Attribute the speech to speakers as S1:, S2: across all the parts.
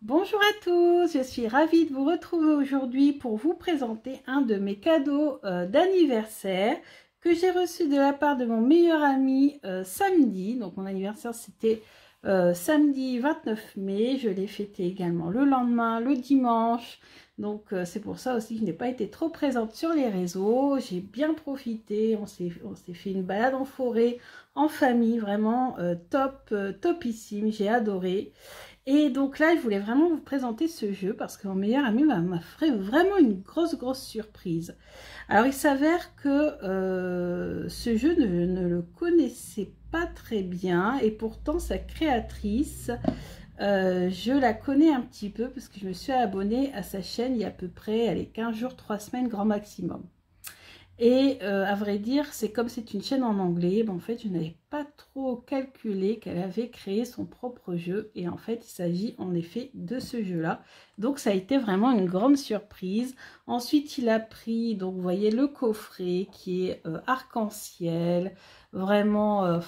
S1: Bonjour à tous, je suis ravie de vous retrouver aujourd'hui pour vous présenter un de mes cadeaux d'anniversaire que j'ai reçu de la part de mon meilleur ami samedi. Donc mon anniversaire c'était samedi 29 mai, je l'ai fêté également le lendemain, le dimanche. Donc c'est pour ça aussi que je n'ai pas été trop présente sur les réseaux. J'ai bien profité, on s'est fait une balade en forêt, en famille, vraiment topissime, j'ai adoré. Et donc là, je voulais vraiment vous présenter ce jeu parce que mon meilleur ami m'a fait vraiment une grosse surprise. Alors, il s'avère que ce jeu, ne le connaissait pas très bien et pourtant sa créatrice, je la connais un petit peu parce que je me suis abonnée à sa chaîne il y a à peu près, allez, 15 jours, 3 semaines grand maximum. Et à vrai dire, c'est comme c'est une chaîne en anglais, ben en fait, je n'avais pas trop calculé qu'elle avait créé son propre jeu. Et en fait, il s'agit en effet de ce jeu-là. Donc, ça a été vraiment une grande surprise. Ensuite, il a pris, donc vous voyez, le coffret qui est arc-en-ciel, vraiment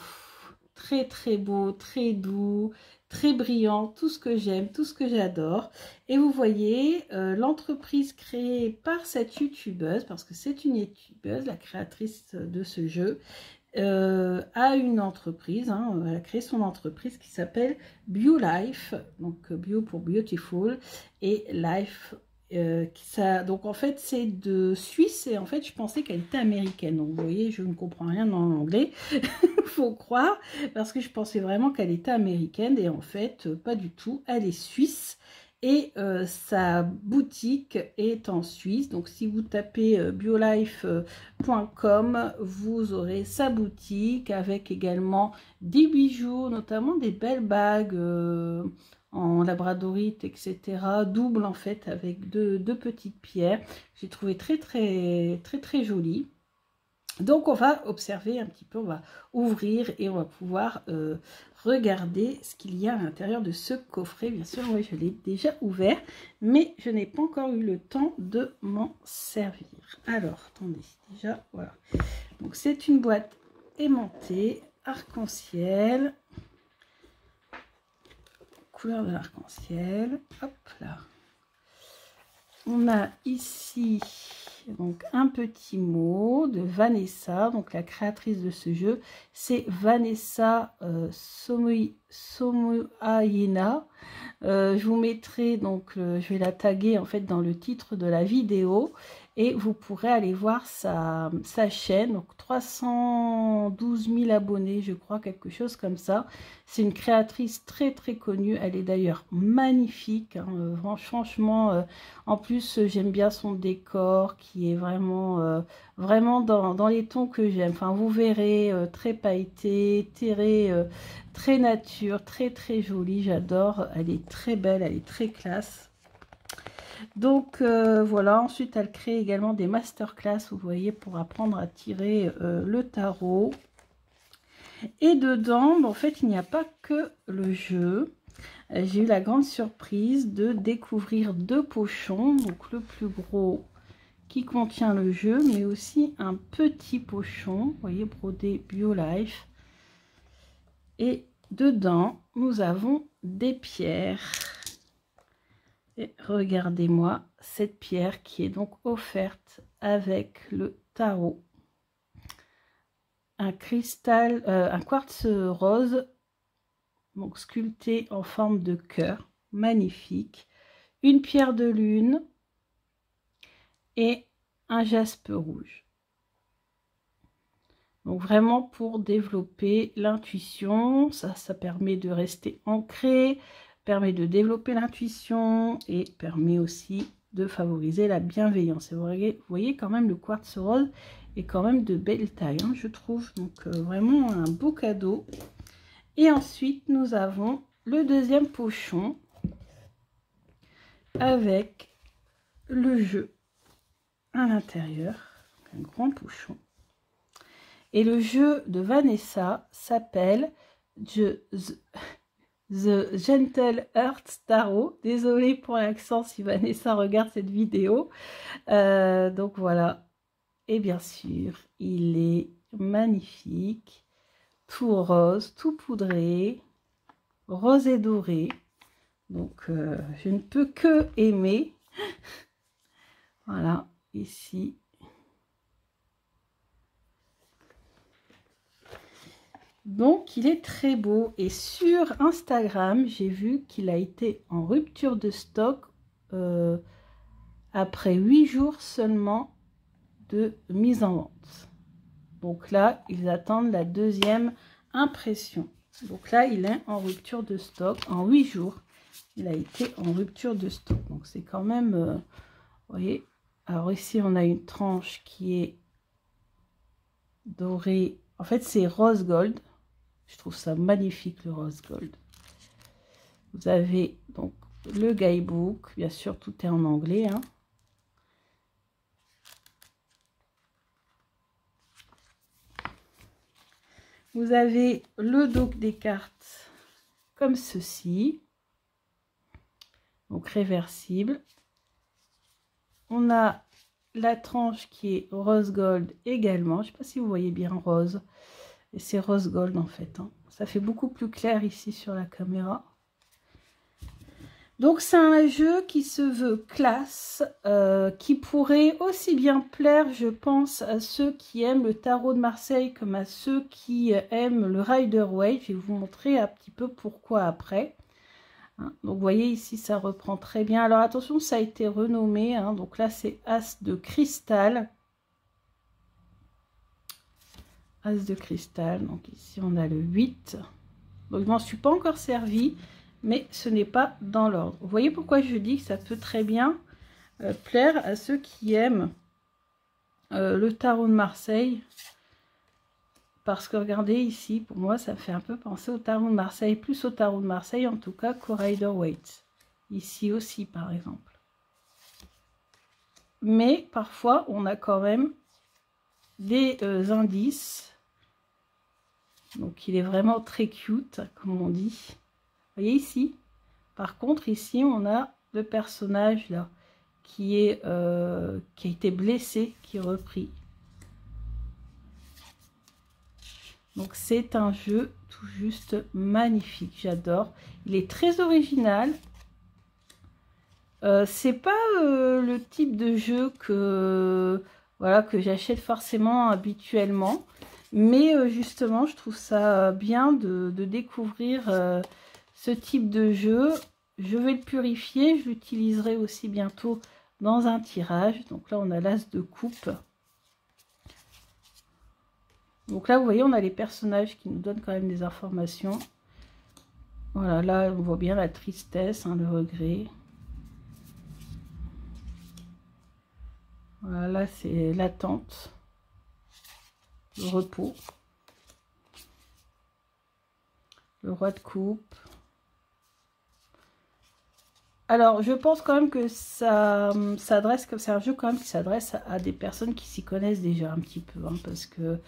S1: très beau, très doux, très brillant, tout ce que j'aime, tout ce que j'adore. Et vous voyez l'entreprise créée par cette youtubeuse, parce que c'est une youtubeuse, la créatrice de ce jeu, a une entreprise, hein, elle a créé son entreprise qui s'appelle BioLife, donc Bio pour Beautiful et Life. Donc en fait c'est de Suisse et en fait je pensais qu'elle était américaine, donc vous voyez je ne comprends rien en anglais, faut croire, parce que je pensais vraiment qu'elle était américaine et en fait pas du tout, elle est suisse. Et sa boutique est en Suisse. Donc si vous tapez biolife.com, vous aurez sa boutique avec également des bijoux, notamment des belles bagues en labradorite, etc. Double en fait avec deux petites pierres. J'ai trouvé très jolies. Donc on va observer un petit peu, on va ouvrir et on va pouvoir regarder ce qu'il y a à l'intérieur de ce coffret. Bien sûr, moi je l'ai déjà ouvert, mais je n'ai pas encore eu le temps de m'en servir. Alors, attendez, déjà, voilà. Donc c'est une boîte aimantée, arc-en-ciel, couleur de l'arc-en-ciel. Hop là. On a ici donc un petit mot de Vanessa, donc la créatrice de ce jeu, c'est Vanessa Somoayena. Je vous mettrai donc, je vais la taguer en fait dans le titre de la vidéo et vous pourrez aller voir sa chaîne, donc 312 000 abonnés, je crois, quelque chose comme ça. C'est une créatrice très connue, elle est d'ailleurs magnifique, hein, franchement, en plus j'aime bien son décor qui est vraiment, vraiment dans les tons que j'aime. Enfin, vous verrez, très pailleté, très nature, très jolie, j'adore, elle est très belle, elle est très classe. Donc voilà, ensuite elle crée également des masterclass, vous voyez, pour apprendre à tirer le tarot. Et dedans, en fait, il n'y a pas que le jeu. J'ai eu la grande surprise de découvrir deux pochons, donc le plus gros qui contient le jeu, mais aussi un petit pochon, vous voyez, brodé BioLife. Et dedans, nous avons des pierres. Et regardez-moi cette pierre qui est donc offerte avec le tarot. Un cristal, un quartz rose, donc sculpté en forme de cœur, magnifique. Une pierre de lune et un jaspe rouge. Donc vraiment pour développer l'intuition, ça permet de rester ancré, permet de développer l'intuition et permet aussi de favoriser la bienveillance. Et vous voyez quand même le quartz rose est quand même de belle taille, hein, je trouve. Donc vraiment un beau cadeau. Et ensuite nous avons le deuxième pochon avec le jeu à l'intérieur, un grand pochon. Et le jeu de Vanessa s'appelle The Gentle Earth Tarot. Désolée pour l'accent si Vanessa regarde cette vidéo. Donc voilà. Et bien sûr, il est magnifique. Tout rose, tout poudré, rose et doré. Donc, je ne peux que aimer. Voilà, ici. Donc, il est très beau. Et sur Instagram, j'ai vu qu'il a été en rupture de stock après 8 jours seulement de mise en vente. Donc là, ils attendent la deuxième impression. Donc là, il est en rupture de stock. En 8 jours, il a été en rupture de stock. Donc c'est quand même... vous voyez. Alors ici, on a une tranche qui est dorée. En fait, c'est rose gold. Je trouve ça magnifique, le rose gold. Vous avez donc le guidebook. Bien sûr, tout est en anglais. Hein. Vous avez le dos des cartes comme ceci. Donc réversible. On a la tranche qui est rose gold également. Je ne sais pas si vous voyez bien rose. Et c'est rose gold en fait. Hein. Ça fait beaucoup plus clair ici sur la caméra. Donc c'est un jeu qui se veut classe, qui pourrait aussi bien plaire, je pense, à ceux qui aiment le tarot de Marseille comme à ceux qui aiment le Rider-Waite. Je vais vous montrer un petit peu pourquoi après. Hein, donc vous voyez ici, ça reprend très bien. Alors attention, ça a été renommé. Hein, donc là, c'est As de cristal. As de cristal. Donc ici, on a le 8. Donc je m'en suis pas encore servi. Mais ce n'est pas dans l'ordre. Vous voyez pourquoi je dis que ça peut très bien plaire à ceux qui aiment le tarot de Marseille. Parce que regardez ici, pour moi, ça fait un peu penser au tarot de Marseille. Plus au tarot de Marseille, en tout cas, qu'au Rider-Waite. Ici aussi, par exemple. Mais parfois, on a quand même des indices. Donc, il est vraiment très cute, comme on dit. Vous voyez ici. Par contre, ici, on a le personnage là qui a été blessé, qui est repris. Donc, c'est un jeu tout juste magnifique. J'adore. Il est très original. C'est pas le type de jeu que voilà que j'achète forcément habituellement. Mais justement, je trouve ça bien de découvrir ce type de jeu. Je vais le purifier, je l'utiliserai aussi bientôt dans un tirage. Donc là, on a l'as de coupe. Donc là, vous voyez, on a les personnages qui nous donnent quand même des informations. Voilà, là, on voit bien la tristesse, hein, le regret. Voilà, là, c'est l'attente, le repos. Le roi de coupe. Alors, je pense quand même que ça s'adresse, que c'est un jeu quand même qui s'adresse à des personnes qui s'y connaissent déjà un petit peu, hein, parce que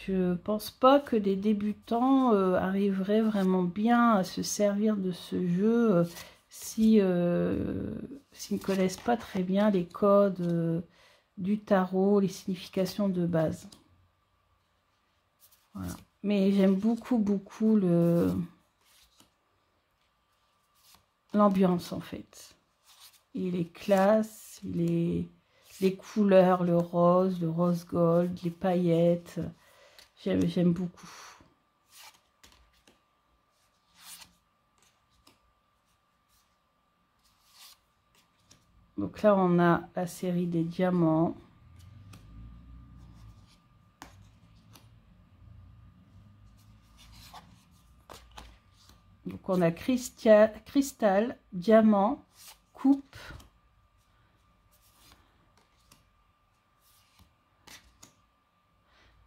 S1: je pense pas que des débutants arriveraient vraiment bien à se servir de ce jeu s'ils ne connaissent pas très bien les codes du tarot, les significations de base. Voilà. Mais j'aime beaucoup, beaucoup l'ambiance en fait. Il est classe, les couleurs, le rose gold, les paillettes. J'aime beaucoup. Donc là, on a la série des diamants. Donc on a cristal, diamant, coupe.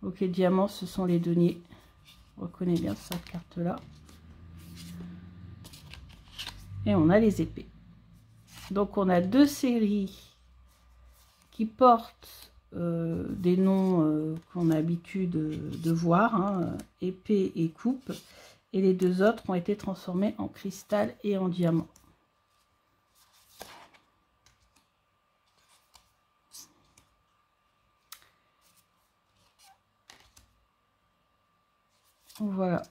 S1: Donc les diamants, ce sont les deniers. On reconnaît bien cette carte-là. Et on a les épées. Donc on a deux séries qui portent des noms qu'on a l'habitude de voir, hein, épée et coupe. Et les deux autres ont été transformés en cristal et en diamant. Voilà.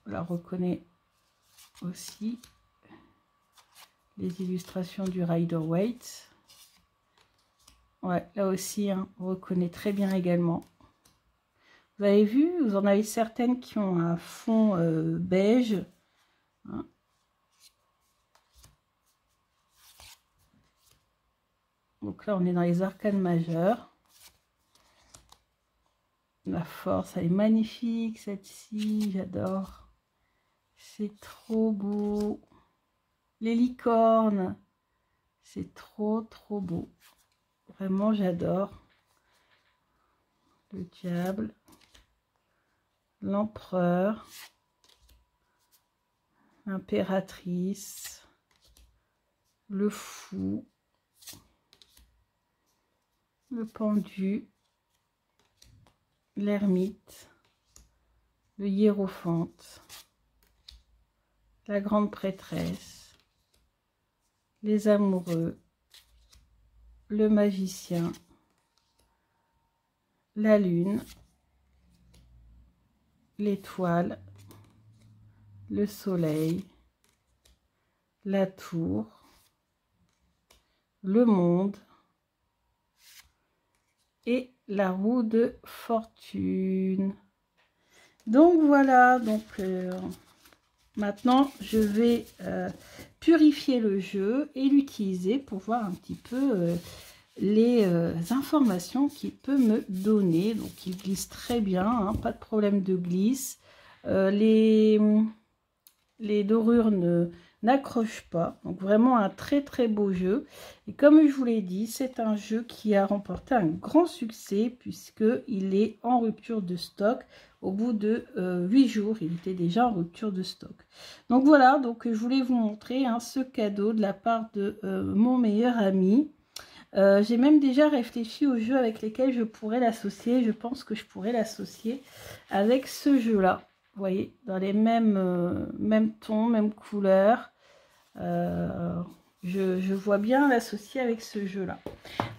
S1: On la reconnaît aussi. les illustrations du Rider-Waite. Ouais, là aussi, hein, on reconnaît très bien également. Vous avez vu, vous en avez certaines qui ont un fond beige. Hein. Donc là, on est dans les arcanes majeures. La force, elle est magnifique, cette-ci, j'adore. C'est trop beau. Les licornes, c'est trop beau. Vraiment, j'adore. Le diable, l'empereur, l'impératrice, le fou, le pendu, l'ermite, le hiérophante, la grande prêtresse, les amoureux, le magicien, la lune, l'étoile, le soleil, la tour, le monde et la roue de fortune. Donc voilà, donc maintenant je vais purifier le jeu et l'utiliser pour voir un petit peu les informations qu'il peut me donner. Donc il glisse très bien, hein, pas de problème de glisse. Les dorures n'accrochent pas, donc vraiment un très beau jeu. Et comme je vous l'ai dit, c'est un jeu qui a remporté un grand succès puisque il est en rupture de stock. Au bout de 8 jours, il était déjà en rupture de stock. Donc voilà, donc je voulais vous montrer hein, ce cadeau de la part de mon meilleur ami. J'ai même déjà réfléchi aux jeux avec lesquels je pourrais l'associer. Je pense que je pourrais l'associer avec ce jeu-là. Vous voyez, dans les mêmes tons, mêmes couleurs. Je vois bien l'associer avec ce jeu-là.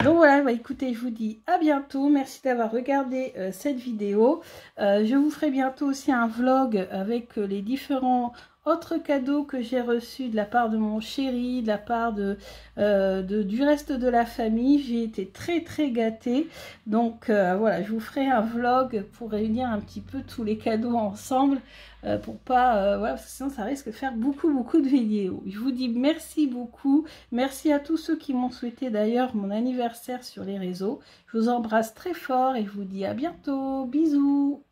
S1: Donc voilà, bah, écoutez, je vous dis à bientôt. Merci d'avoir regardé cette vidéo. Je vous ferai bientôt aussi un vlog avec les différents autres cadeaux que j'ai reçus de la part de mon chéri, de la part du reste de la famille. J'ai été très gâtée. Donc voilà, je vous ferai un vlog pour réunir un petit peu tous les cadeaux ensemble. Pour pas, voilà, parce que sinon ça risque de faire beaucoup de vidéos. Je vous dis merci beaucoup. Merci à tous ceux qui m'ont souhaité d'ailleurs mon anniversaire sur les réseaux. Je vous embrasse très fort et je vous dis à bientôt. Bisous.